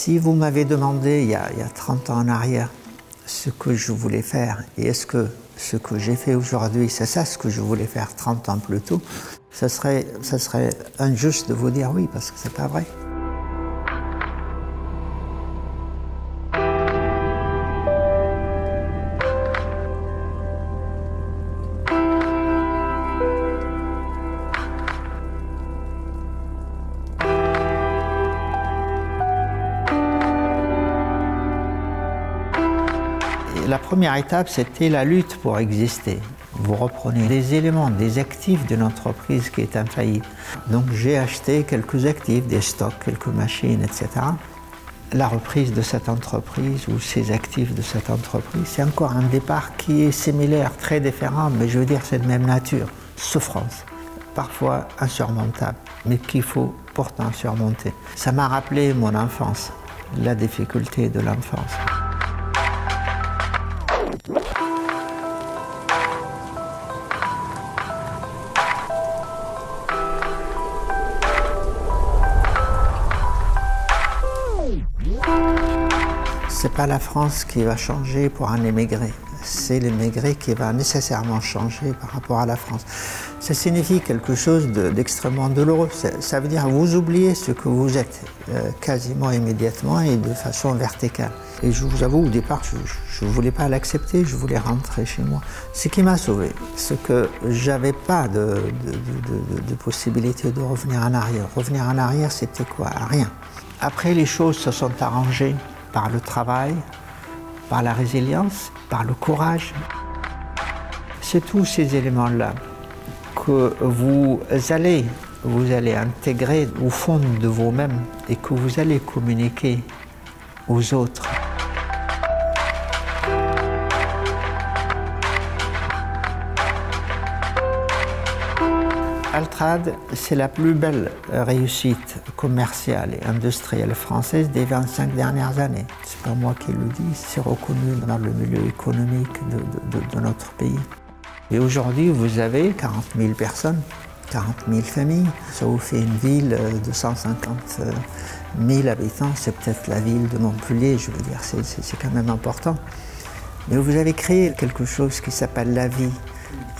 Si vous m'avez demandé il y a 30 ans en arrière ce que je voulais faire, et est-ce que ce que j'ai fait aujourd'hui, c'est ça ce que je voulais faire 30 ans plus tôt, ça serait injuste de vous dire oui, parce que c'est pas vrai. La première étape, c'était la lutte pour exister. Vous reprenez les éléments, des actifs d'une entreprise qui est infaillible. Donc j'ai acheté quelques actifs, des stocks, quelques machines, etc. La reprise de cette entreprise ou ces actifs de cette entreprise, c'est encore un départ qui est similaire, très différent, mais je veux dire c'est de même nature. Souffrance, parfois insurmontable, mais qu'il faut pourtant surmonter. Ça m'a rappelé mon enfance, la difficulté de l'enfance. C'est pas la France qui va changer pour un émigré, c'est l'émigré qui va nécessairement changer par rapport à la France. Ça signifie quelque chose d'extrêmement douloureux. Ça veut dire vous oubliez ce que vous êtes quasiment immédiatement et de façon verticale. Et je vous avoue, au départ, je ne voulais pas l'accepter, je voulais rentrer chez moi. Ce qui m'a sauvé, c'est que j'avais pas de possibilité de revenir en arrière. Revenir en arrière, c'était quoi? Rien. Après, les choses se sont arrangées par le travail, par la résilience, par le courage. C'est tous ces éléments-là que vous allez intégrer au fond de vous-même et que vous allez communiquer aux autres. Altrad, c'est la plus belle réussite commerciale et industrielle française des 25 dernières années. C'est pas moi qui le dis, c'est reconnu dans le milieu économique de notre pays. Et aujourd'hui, vous avez 40 000 personnes, 40 000 familles. Ça vous fait une ville de 150 000 habitants. C'est peut-être la ville de Montpellier, je veux dire, c'est quand même important. Mais vous avez créé quelque chose qui s'appelle la vie.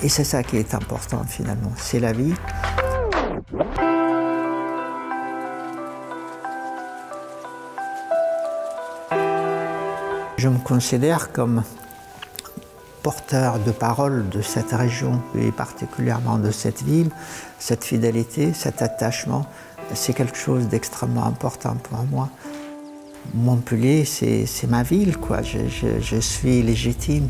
Et c'est ça qui est important finalement, c'est la vie. Je me considère comme porteur de parole de cette région et particulièrement de cette ville. Cette fidélité, cet attachement, c'est quelque chose d'extrêmement important pour moi. Montpellier, c'est ma ville, quoi. Je suis légitime.